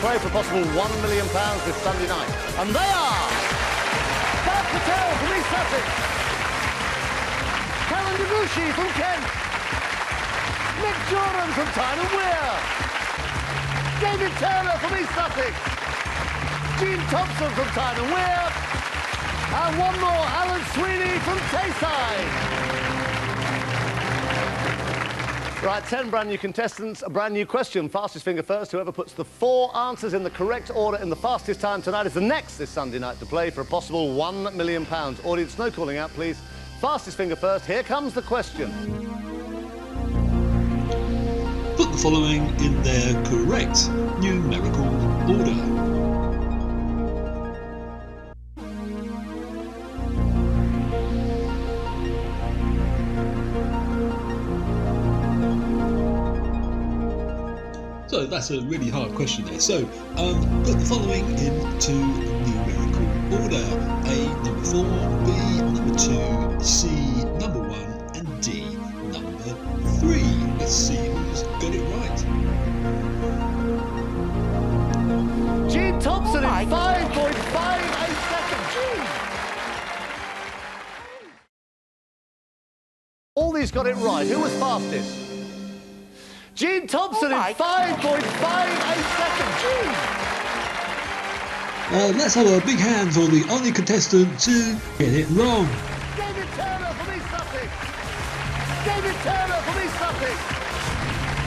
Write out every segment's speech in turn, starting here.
play for a possible £1 million this Sunday night. And they are Bob Patel from East Sussex, GRUCHY from Kent, Nick Jordan from TYNE, David Turner from East Sussex, THOMSON from TYNE, and one more, Alan Sweeney from TYNE. Right, 10 brand new contestants, a brand new question. Fastest finger first. Whoever puts the 4 answers in the correct order in the fastest time tonight is the next this Sunday night to play for a possible £1 million. Audience, no calling out, please. Fastest finger first. Here comes the question. Put the following in their correct numerical order. So that's a really hard question there. So put the following into numerical order. A, number 4, B, number 2, C, number 1, and D, number 3. Let's see who's got it right. THOMSON in 5.58 seconds. All these got it right. Who was fastest? THOMSON in 5.58 seconds. Let's have a big hand for the only contestant to get it wrong. David Turner from East Sussex. David Turner from East Sussex.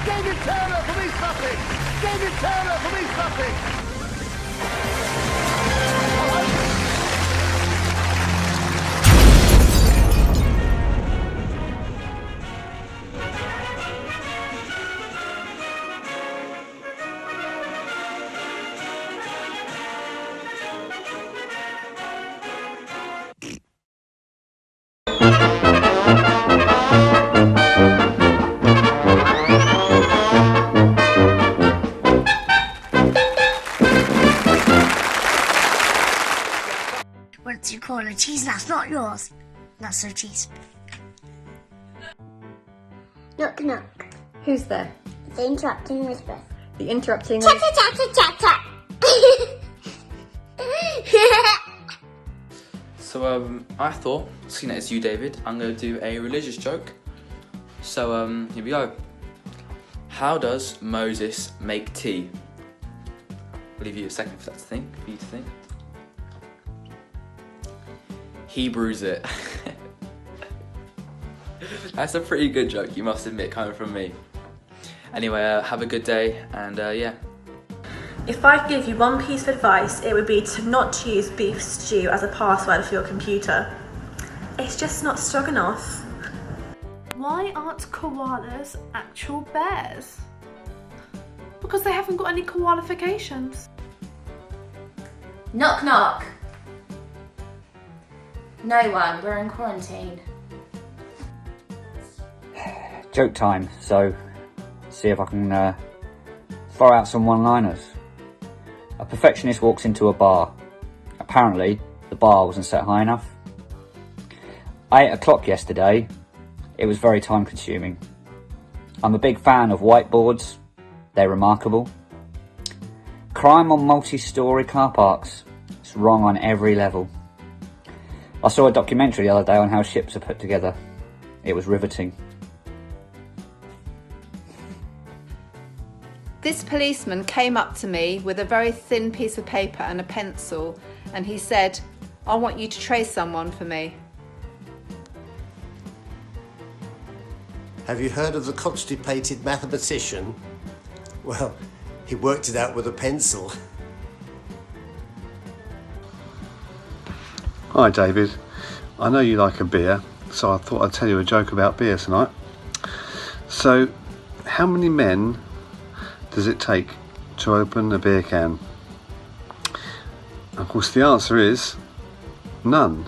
David Turner from East Sussex. David Turner from East Sussex. What do you call a cheese? That's not yours. Not so cheese. Knock knock. Who's there? The interrupting whisper. The interrupting Chatter chatter chatter. So I thought, seeing that it's you, David, I'm going to do a religious joke. So here we go. How does Moses make tea? I'll leave you a second for that to think, for you to think. He brews it. That's a pretty good joke, you must admit, coming from me. Anyway, have a good day, and yeah. If I could give you one piece of advice, it would be to not use beef stew as a password for your computer. It's just not strong enough. Why aren't koalas actual bears? Because they haven't got any qualifications. Knock knock. No one, we're in quarantine. Joke time, so see if I can throw out some one-liners. A perfectionist walks into a bar. Apparently, the bar wasn't set high enough. 8 o'clock yesterday. It was very time-consuming. I'm a big fan of whiteboards. They're remarkable. Crime on multi-storey car parks. It's wrong on every level. I saw a documentary the other day on how ships are put together. It was riveting. This policeman came up to me with a very thin piece of paper and a pencil, and he said, "I want you to trace someone for me." Have you heard of the constipated mathematician? Well, he worked it out with a pencil. Hi David, I know you like a beer, so I thought I'd tell you a joke about beer tonight. So, how many men does it take to open a beer can? Of course the answer is none,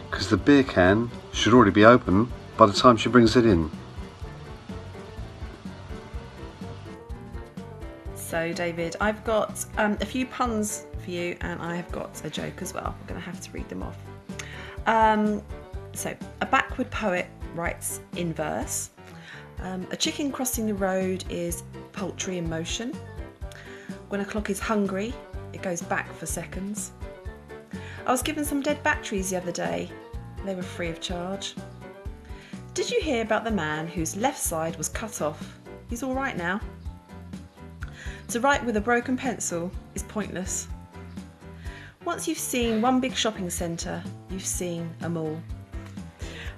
because the beer can should already be open by the time she brings it in. So David, I've got a few puns for you, and I have got a joke as well. I'm going to have to read them off. So, a backward poet writes in verse, a chicken crossing the road is poultry in motion. When a clock is hungry, it goes back for seconds. I was given some dead batteries the other day. They were free of charge. Did you hear about the man whose left side was cut off? He's all right now. To write with a broken pencil is pointless. Once you've seen one big shopping centre, you've seen them all.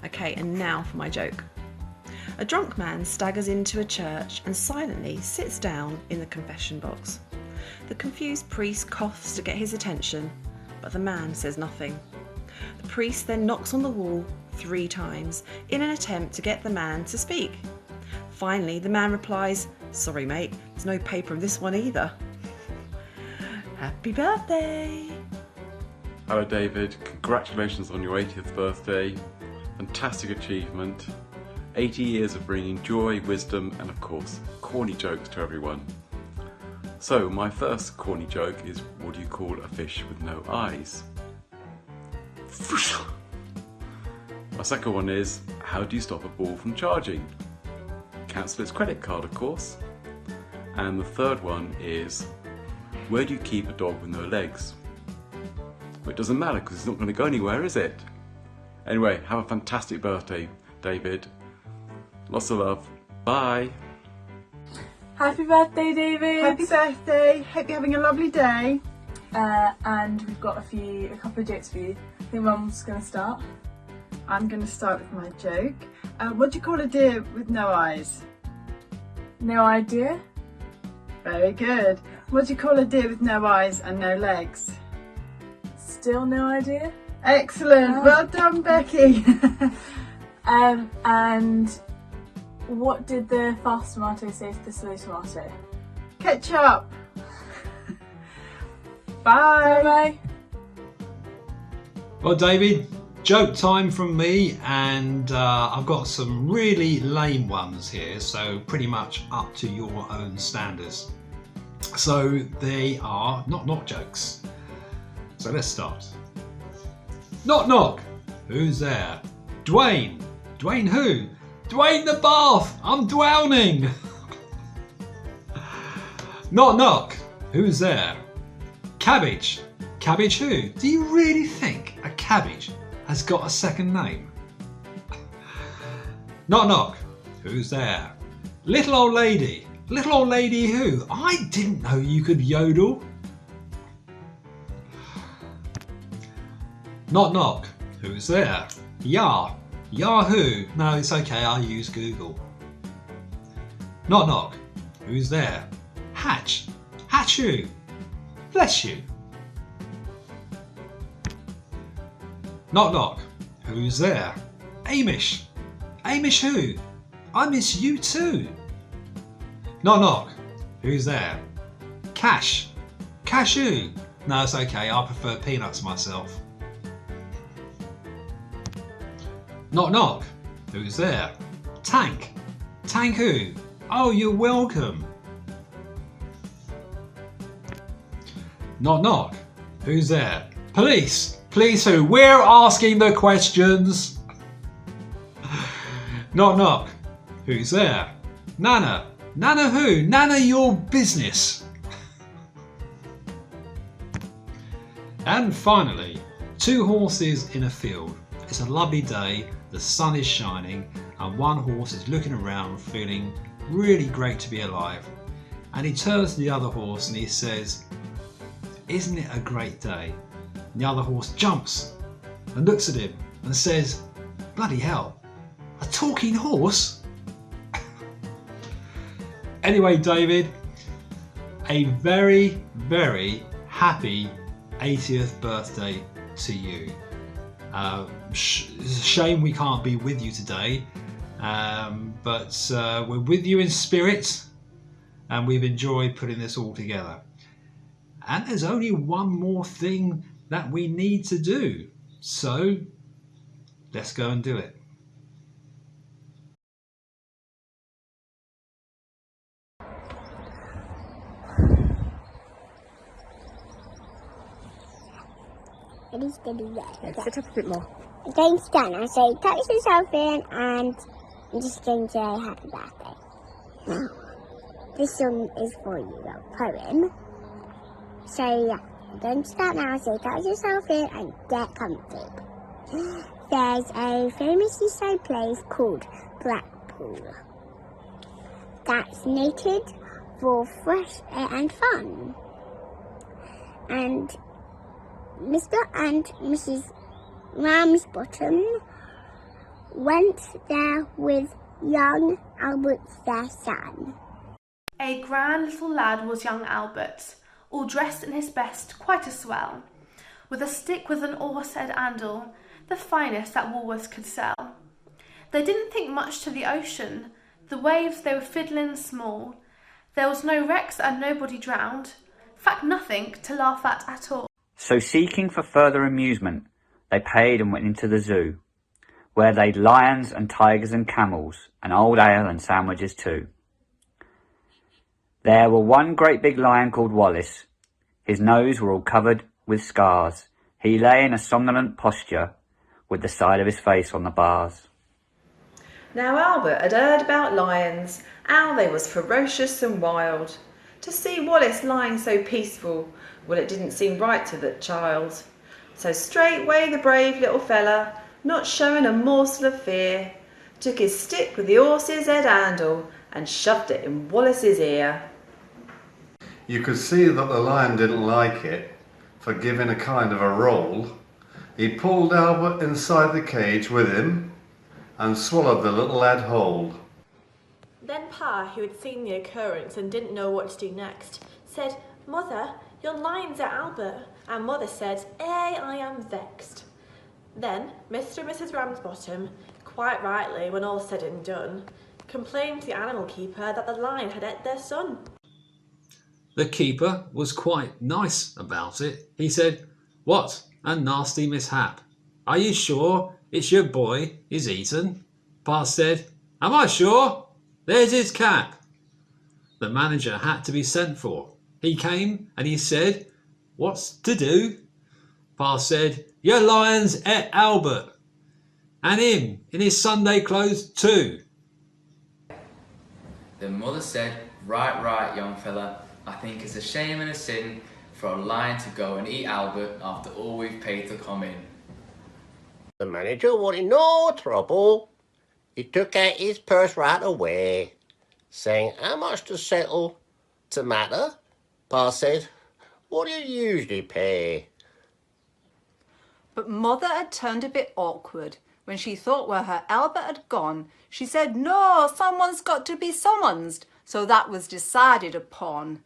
Okay, and now for my joke. A drunk man staggers into a church and silently sits down in the confession box. The confused priest coughs to get his attention, but the man says nothing. The priest then knocks on the wall 3 times in an attempt to get the man to speak. Finally, the man replies, "Sorry mate, there's no paper in this one either." Happy birthday! Hello David, congratulations on your 80th birthday. Fantastic achievement. 80 years of bringing joy, wisdom and of course corny jokes to everyone. So my first corny joke is, what do you call a fish with no eyes? My second one is, how do you stop a ball from charging? Cancel its credit card, of course. And the third one is, where do you keep a dog with no legs? Well, it doesn't matter because it's not going to go anywhere, is it? Anyway, have a fantastic birthday, David. Lots of love. Bye. Happy birthday, David. Happy birthday. Hope you're having a lovely day. And we've got a couple of jokes for you. I think Mum's going to start. I'm going to start with my joke. What do you call a deer with no eyes? No idea. Very good. What do you call a deer with no eyes and no legs? Still no idea. Excellent. Well done, Becky. And what did the fast tomato say to the slow tomato? Ketchup. Bye. Bye. Well, David, joke time from me, and I've got some really lame ones here, so pretty much up to your own standards. So they are knock jokes. So let's start. Knock knock. Who's there? Dwayne. Dwayne who? Dwayne the bath. I'm drowning. Knock knock. Who's there? Cabbage. Cabbage who? Do you really think a cabbage has got a second name? Knock knock. Who's there? Little old lady. Little old lady who? I didn't know you could yodel. Knock knock. Who's there? Yah. Yahoo. No, it's okay, I use Google. Knock knock. Who's there? Hatch. Hatch who? Bless you. Knock knock. Who's there? Amish. Amish who? I miss you too. Knock knock. Who's there? Cash. Cash who? No, it's okay, I prefer peanuts myself. Knock knock. Who's there? Tank. Tank who? Oh, you're welcome. Knock knock. Who's there? Police. Police who? We're asking the questions. Knock knock. Who's there? Nana. Nana who? Nana your business. And finally, 2 horses in a field. It's a lovely day, the sun is shining, and one horse is looking around feeling really great to be alive. And he turns to the other horse and he says, "Isn't it a great day?" And the other horse jumps and looks at him and says, "Bloody hell, a talking horse?" Anyway, David, a very, very happy 80th birthday to you. It's a shame we can't be with you today, but we're with you in spirit and we've enjoyed putting this all together. And there's only one more thing that we need to do, so let's go and do it. Ready, steady, Let's sit up a bit more. I'm going to stand now, so tuck yourself in, and I'm just going to say happy birthday. Now, this song is for you, a poem. So yeah, I'm going to start now, so get yourself in and get comfy. There's a famous seaside place called Blackpool that's noted for fresh air and fun. And Mr. and Mrs. Ramsbottom went there with young Albert, their son. A grand little lad was young Albert, all dressed in his best, quite a swell, with a stick with an oar-said handle, the finest that Woolworths could sell. They didn't think much to the ocean, the waves they were fiddling small. There was no wrecks and nobody drowned, fact nothing to laugh at all. So seeking for further amusement, they paid and went into the zoo, where they'd lions and tigers and camels, and old ale and sandwiches too. There were one great big lion called Wallace. His nose were all covered with scars. He lay in a somnolent posture, with the side of his face on the bars. Now Albert had heard about lions, how they was ferocious and wild. To see Wallace lying so peaceful, well, it didn't seem right to the child. So straightway the brave little fella, not showing a morsel of fear, took his stick with the horse's head handle and shoved it in Wallace's ear. You could see that the lion didn't like it, for giving a kind of a roll, he pulled Albert inside the cage with him and swallowed the little lad whole. Then Pa, who had seen the occurrence and didn't know what to do next, said, "Mother, your lion's at Albert." And Mother said, I am vexed." Then Mr. and Mrs. Ramsbottom, quite rightly when all's said and done, complained to the animal keeper that the lion had ate their son. The keeper was quite nice about it. He said, "What a nasty mishap. Are you sure it's your boy is eaten?" Pa said, "Am I sure? There's his cap." The manager had to be sent for. He came and he said, "What's to do?" Pa said, "Your lion's ate Albert, and him in his Sunday clothes too." The mother said, right, young fella. I think it's a shame and a sin for a lion to go and eat Albert after all we've paid to come in." The manager wanted no trouble. He took out his purse right away, saying, "How much to settle to matter?" Pa said, "What do you usually pay?" But Mother had turned a bit awkward. When she thought where her Albert had gone, she said, "No, someone's got to be summoned." So that was decided upon.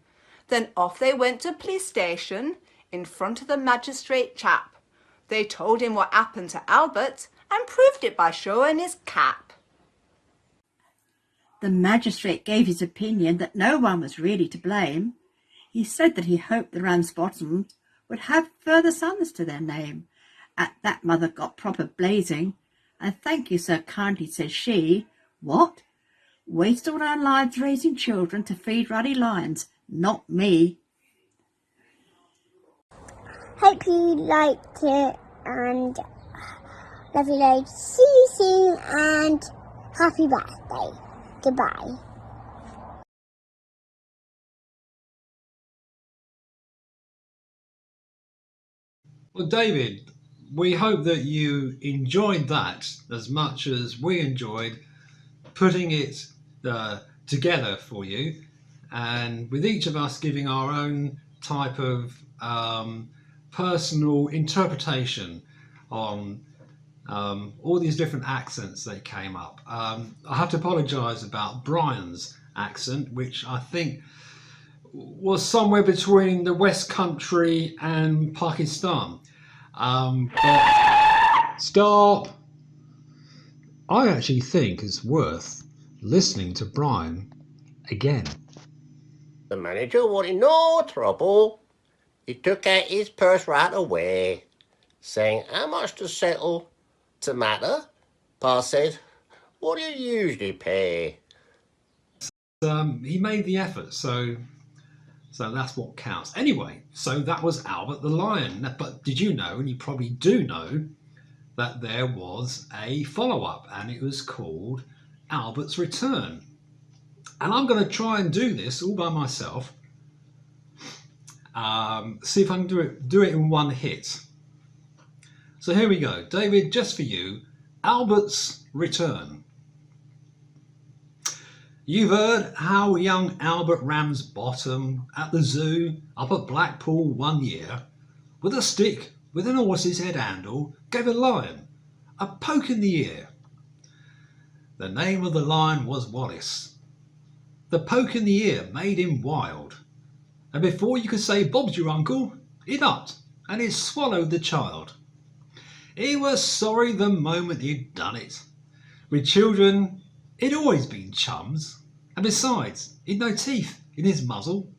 Then off they went to police station in front of the magistrate chap. They told him what happened to Albert and proved it by showing his cap. The magistrate gave his opinion that no one was really to blame. He said that he hoped the Ramsbottoms would have further sons to their name. At that Mother got proper blazing. "And thank you, sir, kindly," says she. "What? Waste all our lives raising children to feed ruddy lions? Not me." Hope you liked it and love you loads. See you soon and happy birthday. Goodbye. Well, David, we hope that you enjoyed that as much as we enjoyed putting it together for you, and with each of us giving our own type of personal interpretation on all these different accents that came up. I have to apologise about Brian's accent, which I think was somewhere between the West Country and Pakistan. But stop! I actually think it's worth listening to Brian again. The manager wanted no trouble. He took out his purse right away, saying, "How much to settle to matter?" Pa said, "What do you usually pay?" He made the effort, so that's what counts. Anyway, so that was Albert the Lion. But did you know, and you probably do know, that there was a follow-up, and it was called Albert's Return. And I'm going to try and do this all by myself. See if I can do it in one hit. So here we go. David, just for you, Albert's Return. You've heard how young Albert Ramsbottom at the zoo up at Blackpool one year, with a stick with an horse's head handle, gave a lion a poke in the ear. The name of the lion was Wallace. The poke in the ear made him wild, and before you could say Bob's your uncle, he'd upped and he'd swallowed the child. He was sorry the moment he'd done it. With children, he'd always been chums, and besides, he'd no teeth in his muzzle,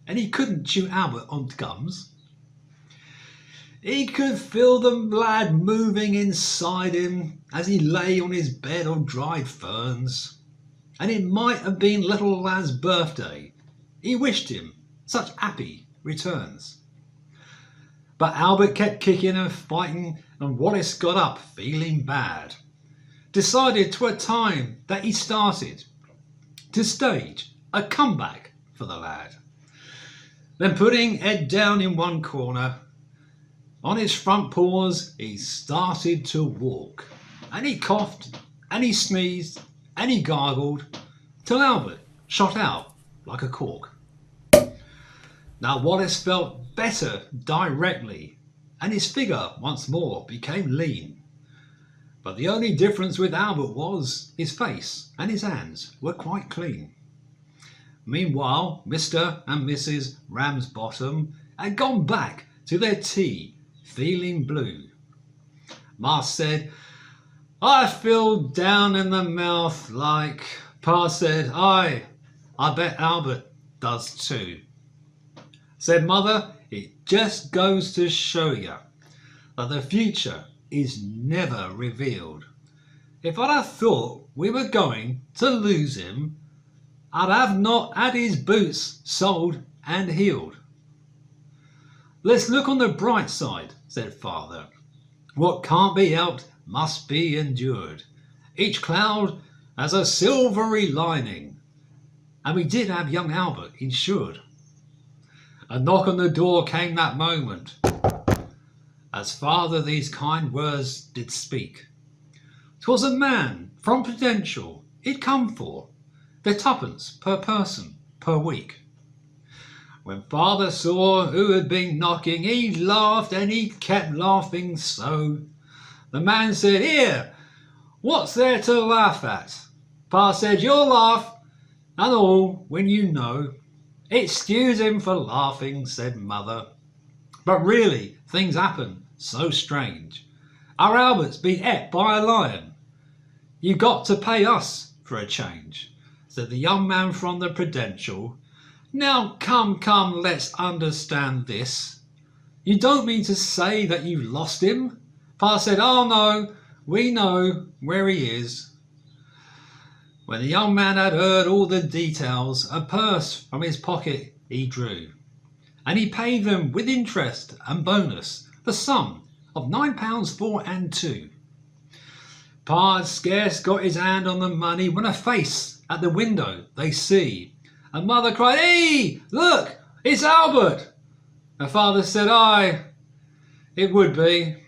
and he couldn't chew Albert on gums. He could feel the lad moving inside him as he lay on his bed of dried ferns, and it might have been little lad's birthday. He wished him such happy returns. But Albert kept kicking and fighting, and Wallace got up feeling bad. Decided 'twere time that he started to stage a comeback for the lad. Then putting head down in one corner, on his front paws he started to walk, and he coughed and he sneezed and he gargled till Albert shot out like a cork. Now Wallace felt better directly, and his figure once more became lean. But the only difference with Albert was his face and his hands were quite clean. Meanwhile, Mr. and Mrs. Ramsbottom had gone back to their tea, feeling blue. Ma said, "I feel down in the mouth like." Pa said, I bet Albert does too. Said Mother, "It just goes to show you that the future is never revealed. If I'd have thought we were going to lose him, I'd have not had his boots soled and healed." "Let's look on the bright side," said Father. "What can't be helped must be endured. Each cloud has a silvery lining, and we did have young Albert insured." A knock on the door came that moment, as Father these kind words did speak. 'Twas a man from Prudential he'd come for their twopence per person per week. When Father saw who had been knocking, he laughed and he kept laughing so. The man said, "Here, what's there to laugh at?" Pa said, "You'll laugh and all when you know." "Excuse him for laughing," said Mother, "but really things happen so strange. Our Albert's been ate by a lion. You got to pay us for a change," said the young man from the Prudential. "Now come, let's understand this. You don't mean to say that you lost him?" Pa said, "Oh no, we know where he is." When the young man had heard all the details, a purse from his pocket he drew, and he paid them with interest and bonus the sum of £9 4 and 2. Pa had scarce got his hand on the money when a face at the window they see, and Mother cried, "Hey, look, it's Albert!" And Father said, "Aye, it would be."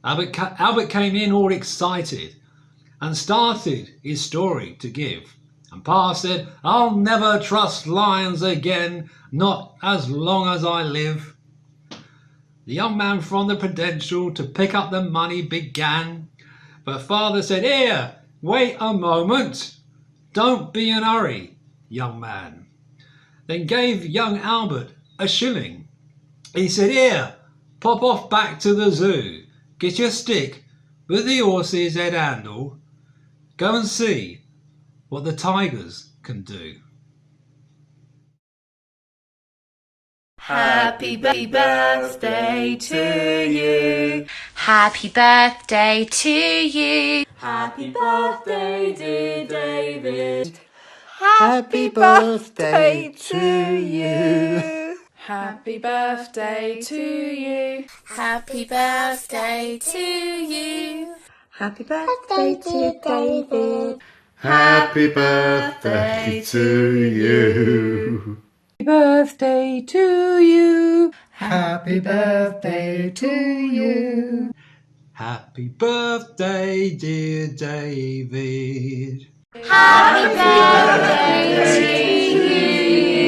Albert came in all excited and started his story to give. And Pa said, "I'll never trust lions again, not as long as I live." The young man from the Prudential to pick up the money began, but Father said, "Here, wait a moment. Don't be in a hurry, young man." Then gave young Albert a shilling. He said, "Here, pop off back to the zoo. Get your stick with the horse's head handle. Go and see what the tigers can do." Happy birthday to you. Happy birthday to you. Happy birthday, dear David. Happy birthday to you. Happy birthday to you. Happy birthday to you. Happy birthday to David. Happy birthday to you. birthday to you. Happy birthday to you. Happy birthday, dear David. Happy birthday to you.